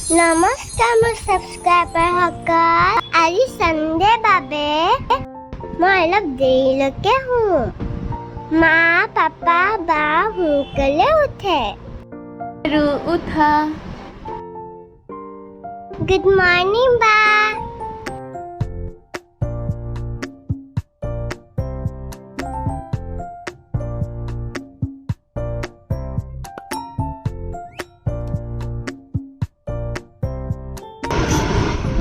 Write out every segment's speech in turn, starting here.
নমস্কাৰ মোৰ ছাবস্ক্ৰাইবাৰ সকল। আজি সানডে বাবে মই অলপ দেৰিলৈকে শুম। মা পাপা বা সোনকালে উঠে। উঠা। গুড মৰ্নিং বা।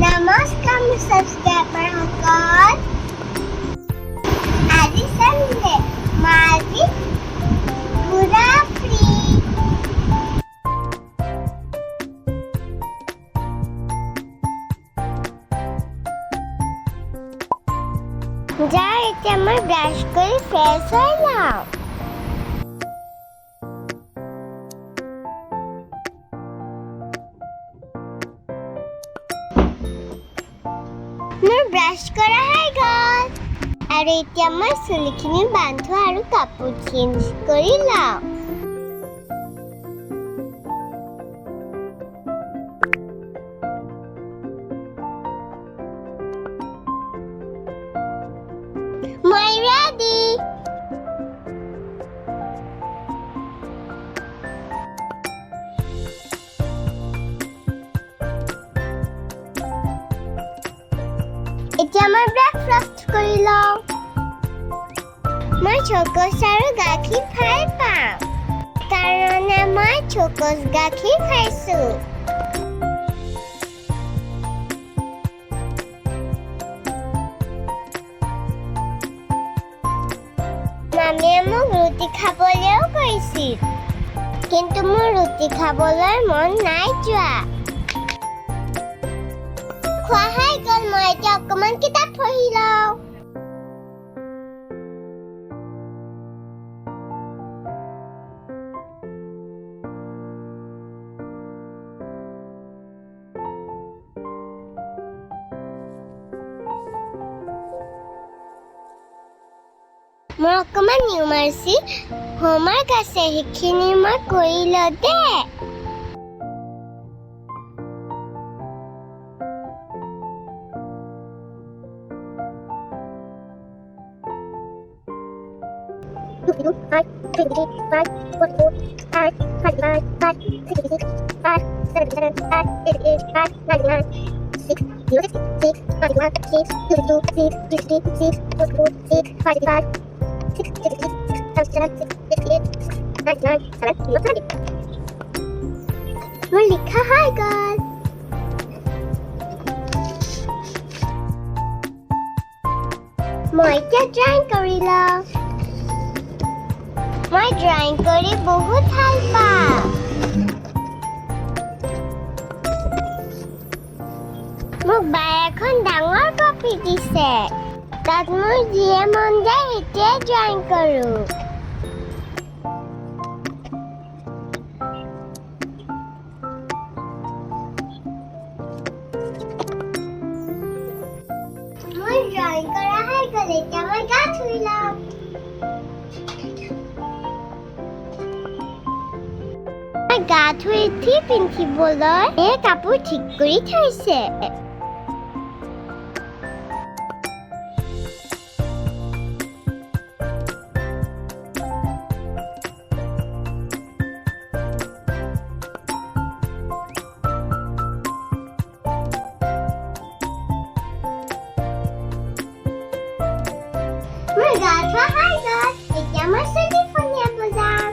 নমস্কাৰ মোৰ ছাবস্ক্ৰাইবাৰ সকল। আজি সানডে আজি পুৰা ফ্ৰী। যাৰ এতিয়া মই ব্ৰাছ কৰি ফ্ৰেছ হৈ লওঁ। মোৰ ব্ৰাছ কৰা হৈ গ'ল আৰু এতিয়া মই চুলিখিনি বান্ধো আৰু কাপোৰ চেঞ্জ কৰি লওঁ। মই ৰেডি। এতিয়া মই ব্ৰেকফাষ্ট কৰি লওঁ। মই চকচ আৰু গাখীৰ ভাল পাওঁ কাৰণে মই চকচ গাখীৰ খাইছো। মামীয়ে মোক ৰুটি খাবলৈও কৈছিল, কিন্তু মোৰ ৰুটি খাবলৈ মন নাই যোৱা। খোৱা হৈ গ'ল, মই এতিয়া অকণমান কিতাপ পঢ়ি লওঁ। মোৰ অকণমান নিউমাৰ্চি হোমৱৰ্ক আছে, সেইখিনি মই কৰি লওঁ দে। মোৰ লিখা হৈ গ'ল। মই এতিয়া ড্ৰয়িং কৰি লওঁ। মই ড্ৰয়িং কৰি বহুত ভাল পাওঁ। মোক বায়ে এখন ডাঙৰ কপি দিছে, তাত মোৰ যিয়ে মন যায় সেইটোৱে ড্ৰয়িং কৰোঁ। মোৰ ড্ৰয়িং কৰা হৈ গ'ল, এতিয়া মই গা ধুই লওঁ। মই গা ধুই উঠি পিন্ধিবলৈ এই কাপোৰ ঠিক কৰি থৈছে। মোৰ গা ধোৱা হৈ গ'ল, এতিয়া মই চুলি ফলিয়াব যাওঁ।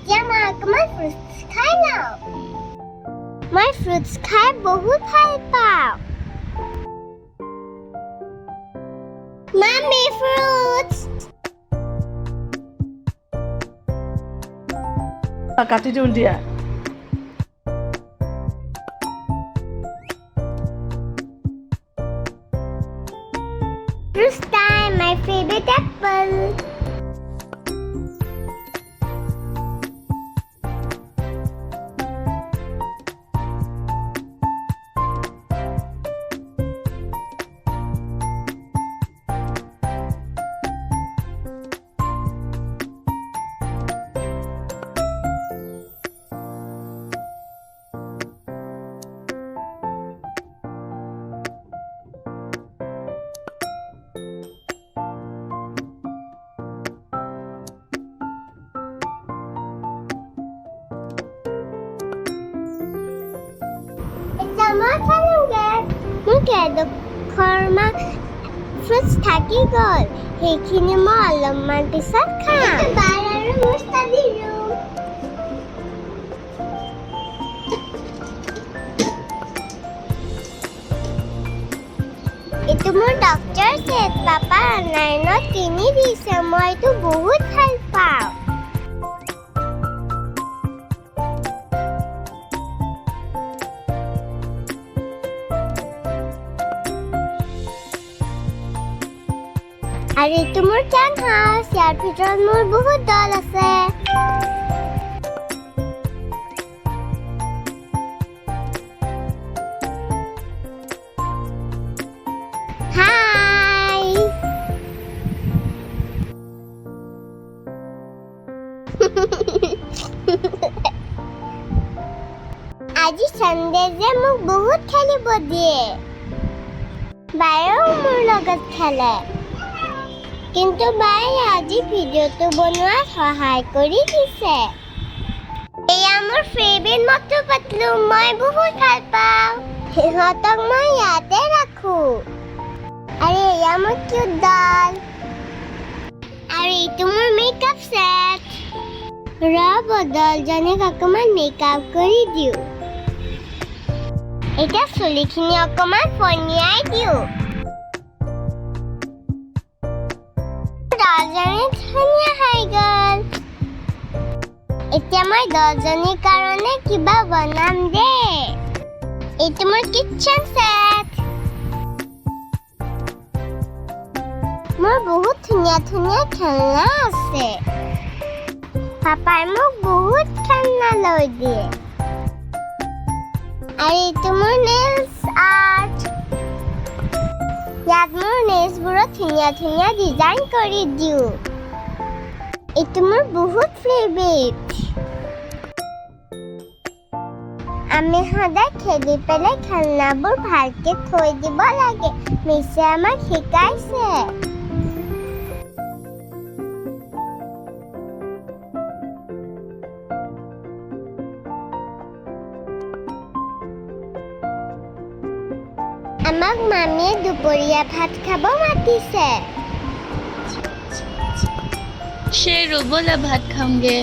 এতিয়া মই অকণমান ফ্ৰুটছ খাই লওঁ। মই ফ্ৰুটছ খাই বহুত ভাল পাওঁ। Mommy, fruits! কাটি দিওঁ দিয়া। Fruits time, my favorite apple. More fruits থাকি গ'ল সেইখিনি মই অলপমান পিছত খাম বাৰ আৰু মোৰ ষ্টাডি ৰুম এইটো মোৰ ডক্টৰ ছেট পাপা অনলাইনত কিনি দিছে মই এইটো বহুত ভাল পাওঁ আৰু এইটো মোৰ কেন হাউচ ইয়াৰ ভিতৰত মোৰ বহুত দল আছে হাই আজি সানডে যে মোক বহুত খেলিব দিয়ে বায়েও মোৰ লগত খেলে কিন্তু বায়ে আজি ভিডিঅ'টো বনোৱাত সহায় কৰি দিছে এয়া মোৰ ফেভাৰিট মটু পাতলু মই বহুত ভাল পাওঁ সিহঁতক মই ইয়াতে ৰাখো আৰু এয়া মোৰ কিউট ডল আৰু এইটো মোৰ মেকআপ ছেট ৰ'ব ডলজনীক অকণমান মেকআপ কৰি দিওঁ এতিয়া চুলিখিনি অকণমান ফনিয়াই দিওঁ দলজনী ধুনীয়া হৈ গ'ল এতিয়া মই দলজনীৰ কাৰণে কিবা বনাম দেই এইটো মোৰ কিটচেন ছেট মোৰ বহুত ধুনীয়া ধুনীয়া খেলনা আছে পাপাই মোক বহুত খেলনা লৈ দিয়ে আৰু এইটো মোৰ নেইলছ আৰ্ট ইয়াত মোৰ নেইলছবোৰত ধুনীয়া ধুনীয়া ডিজাইন কৰি দিওঁ এইটো মোৰ বহুত ফেভাৰিট আমি সদায় খেলি পেলাই খেলনাবোৰ ভালকে থৈ দিব লাগে মিছে আমাক শিকাইছে আমাক মামীয়ে দুপৰীয়া ভাত খাব মাতিছে शेरू बोला भात खाऊंगे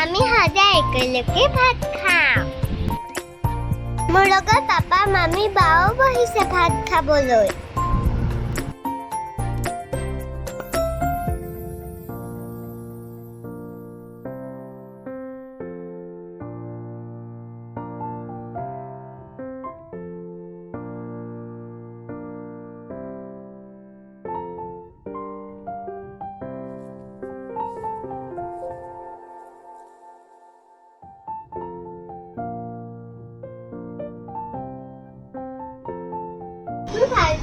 আমি সদায় একেলগে ভাত খাওঁ মোৰ লগত পাপা মামী বাও বহিছে ভাত খাবলৈ ভাল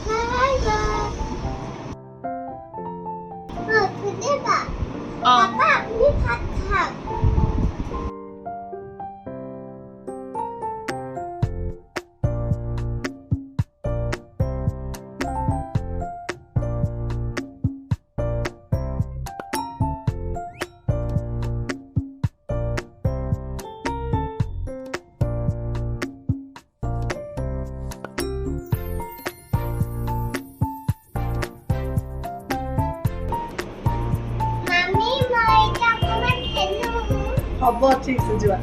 হ'ব ঠিক আছে যোৱা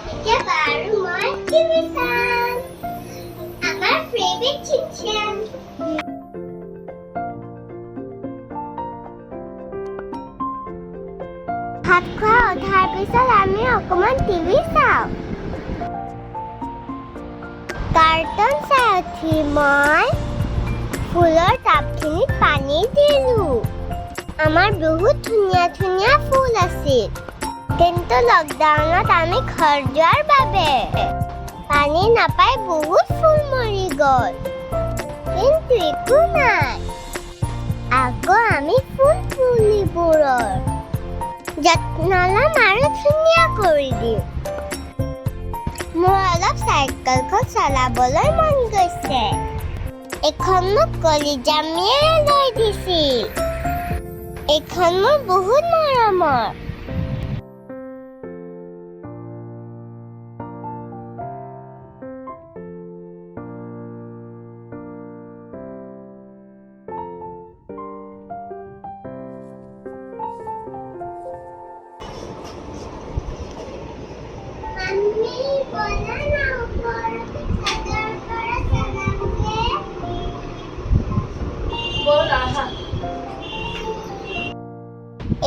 এতিয়া বাৰু মই টিভি চাম আমাৰ ফেভাৰিট চিনচেন ভাত খোৱা অধাৰ পিছত আমি অকণমান টিভি চাওঁ কাৰ্টুন চাই উঠি মই ফুলৰ টাবখিনিত পানী দিলোঁ আমাৰ বহুত ধুনীয়া ধুনীয়া ফুল আছিল কিন্তু লকডাউনত আমি ঘৰ যোৱাৰ বাবে পানী নাপাই বহুত ফুল মৰি গ'ল কিন্তু একো নাই আকৌ আমি ফুল পুলিবোৰৰ যত্ন ল'ম আৰু ধুনীয়া কৰি দিম মোৰ অলপ চাইকেলখন চলাবলৈ মন গৈছে এখন মোক কলিজামীয়ে লৈ দিছিল এইখন মোৰ বহুত মৰমৰ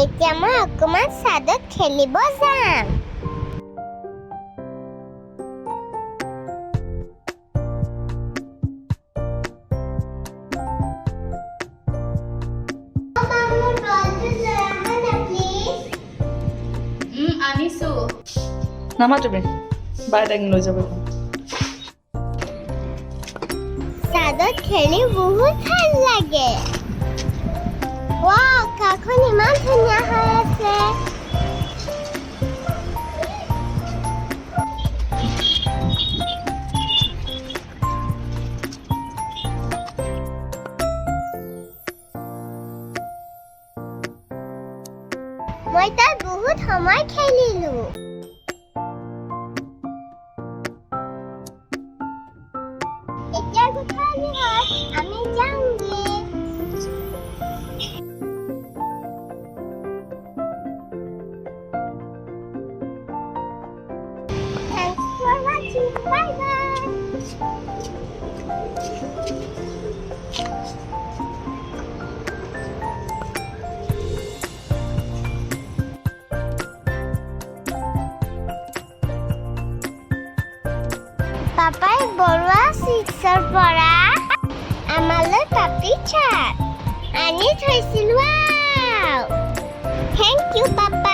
এতিয়া মই অকণমান ছাদত খেলিব যাম আনিছো নামা তুমি বাইদেউ লৈ যাব ছাদত খেলি বহুত ভাল লাগে আকাশখন ইমান ধুনীয়া হৈ আছে মই তাত বহুত সময় খেলিলো এতিয়া গধূলি হ'ল আমি যাওঁগে Thanks for watching. Bye bye. Papai Barua চিক্সৰ পৰা আমালৈ পাপৰি চাট আনি থৈছিল ৱাও থেংক ইউ পাপা